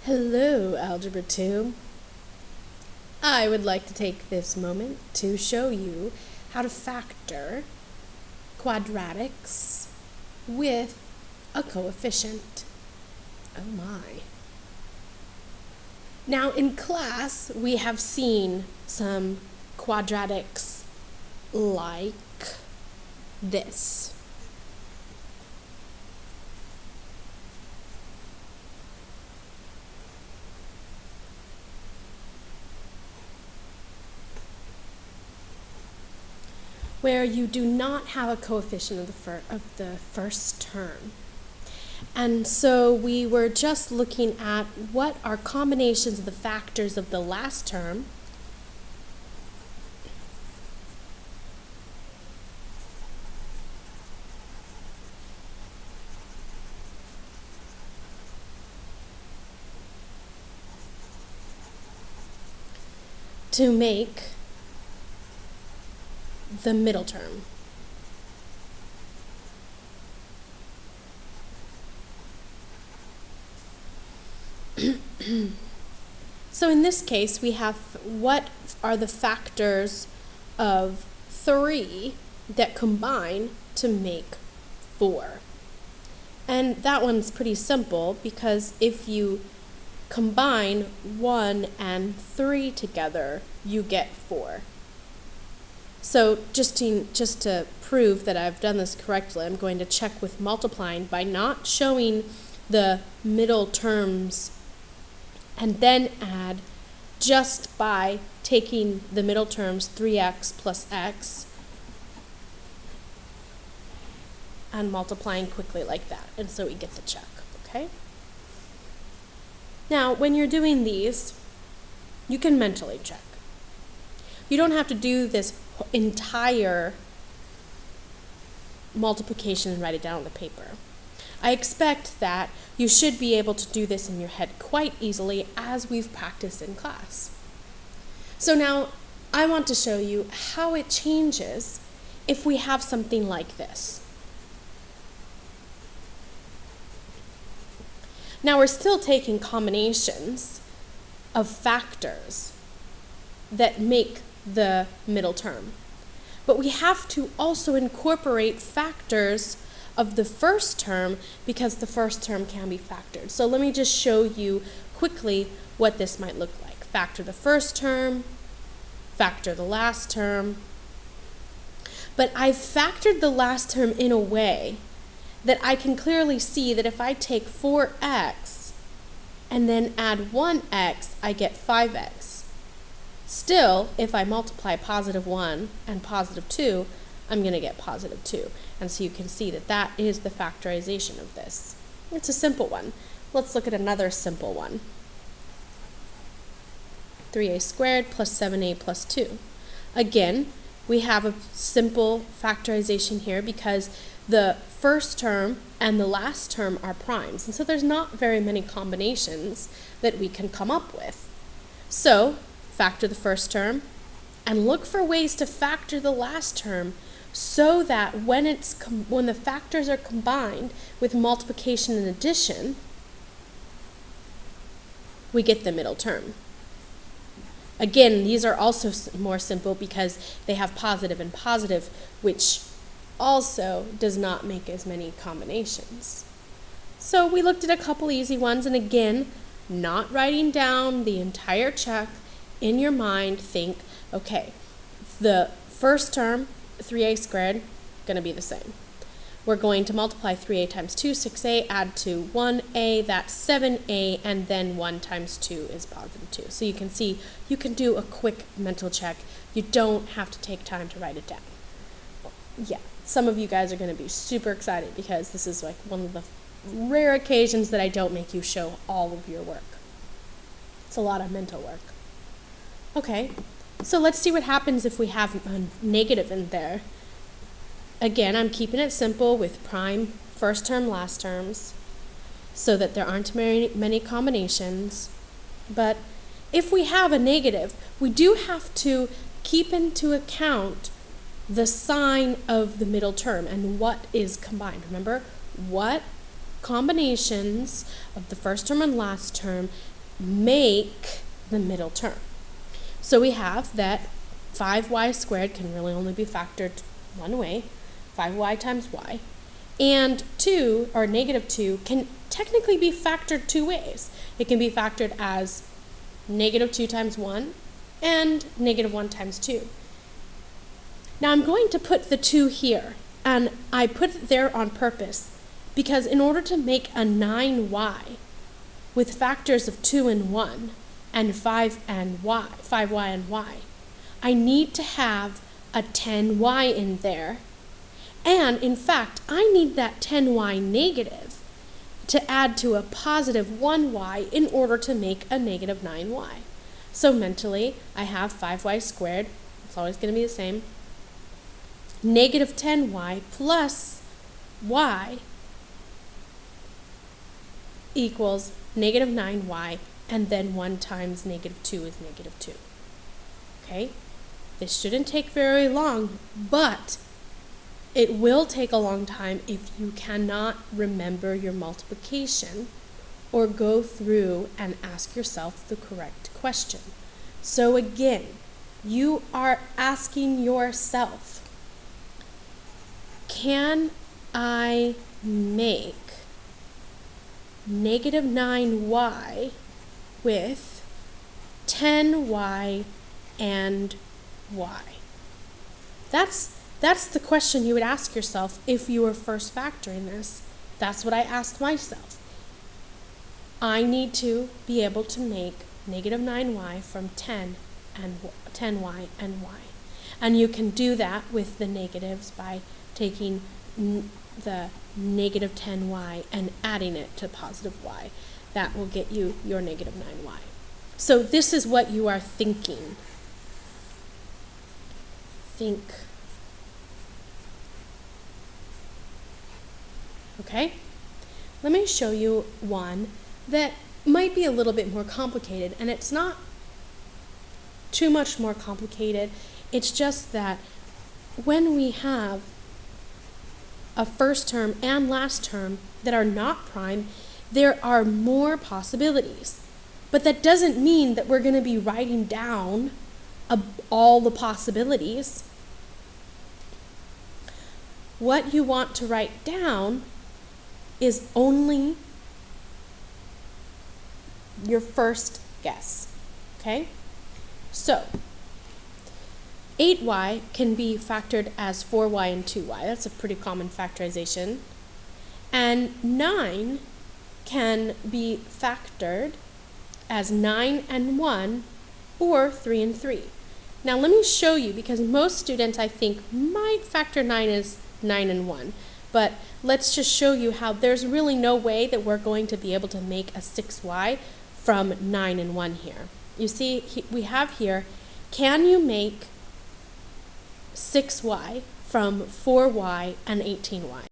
Hello, Algebra 2. I would like to take this moment to show you how to factor quadratics with a coefficient. Oh my. Now in class, we have seen some quadratics like this. Where you do not have a coefficient of the first term. And so we were just looking at what are combinations of the factors of the last term to make the middle term. So in this case, we have what are the factors of 3 that combine to make 4. And that one's pretty simple because if you combine 1 and 3 together, you get 4. So just to prove that I've done this correctly, I'm going to check with multiplying by not showing the middle terms and then add just by taking the middle terms 3x plus x and multiplying quickly like that. And so we get the check, okay? Now, when you're doing these, you can mentally check. You don't have to do this entire multiplication and write it down on the paper. I expect that you should be able to do this in your head quite easily as we've practiced in class. So now I want to show you how it changes if we have something like this. Now we're still taking combinations of factors that make the middle term. But we have to also incorporate factors of the first term because the first term can be factored. So let me just show you quickly what this might look like. Factor the first term, factor the last term. But I've factored the last term in a way that I can clearly see that if I take 4x and then add 1x, I get 5x. Still, if I multiply positive 1 and positive 2, I'm going to get positive 2. And so you can see that that is the factorization of this. It's a simple one. Let's look at another simple one. 3a squared plus 7a plus 2. Again, we have a simple factorization here because the first term and the last term are primes. And so there's not very many combinations that we can come up with. So, factor the first term and look for ways to factor the last term so that when the factors are combined with multiplication and addition, we get the middle term. Again, these are also more simple because they have positive and positive, which also does not make as many combinations. So we looked at a couple easy ones, and again, not writing down the entire check. In your mind, think, okay, the first term, 3a squared, going to be the same. We're going to multiply 3a times 2, 6a, add to 1a, that's 7a, and then 1 times 2 is positive 2. So you can see you can do a quick mental check. You don't have to take time to write it down. Yeah, some of you guys are going to be super excited because this is like one of the rare occasions that I don't make you show all of your work. It's a lot of mental work. Okay, so let's see what happens if we have a negative in there. Again, I'm keeping it simple with prime first term, last terms, so that there aren't many combinations. But if we have a negative, we do have to keep into account the sign of the middle term and what is combined. Remember, what combinations of the first term and last term make the middle term. So we have that 5y squared can really only be factored one way, 5y times y, and 2, or negative 2, can technically be factored two ways. It can be factored as negative 2 times 1 and negative 1 times 2. Now I'm going to put the 2 here, and I put it there on purpose because in order to make a 9y with factors of 2 and 1 and 5y and y, I need to have a 10y in there. And in fact, I need that 10y negative to add to a positive 1y in order to make a negative 9y. So mentally, I have 5y squared, it's always going to be the same, negative 10y plus y equals negative 9y, and then 1 times negative 2 is negative 2. Okay? This shouldn't take very long, but it will take a long time if you cannot remember your multiplication or go through and ask yourself the correct question. So again, you are asking yourself, can I make negative 9y with 10y and y? That's the question you would ask yourself if you were first factoring this. That's what I asked myself. I need to be able to make negative 9y from 10y and y. And you can do that with the negatives by taking the negative 10y and adding it to positive y. That will get you your negative 9y. So this is what you are thinking. Think. Okay? Let me show you one that might be a little bit more complicated, and it's not too much more complicated. It's just that when we have a first term and last term that are not prime, there are more possibilities. But that doesn't mean that we're going to be writing down all the possibilities. What you want to write down is only your first guess, okay? So, 8y can be factored as 4y and 2y. That's a pretty common factorization. And 9 can be factored as 9 and 1 or 3 and 3. Now let me show you, because most students I think might factor 9 as 9 and 1. But let's just show you how there's really no way that we're going to be able to make a 6y from 9 and 1 here. You see, we have here, can you make 6y from 4y and 18y?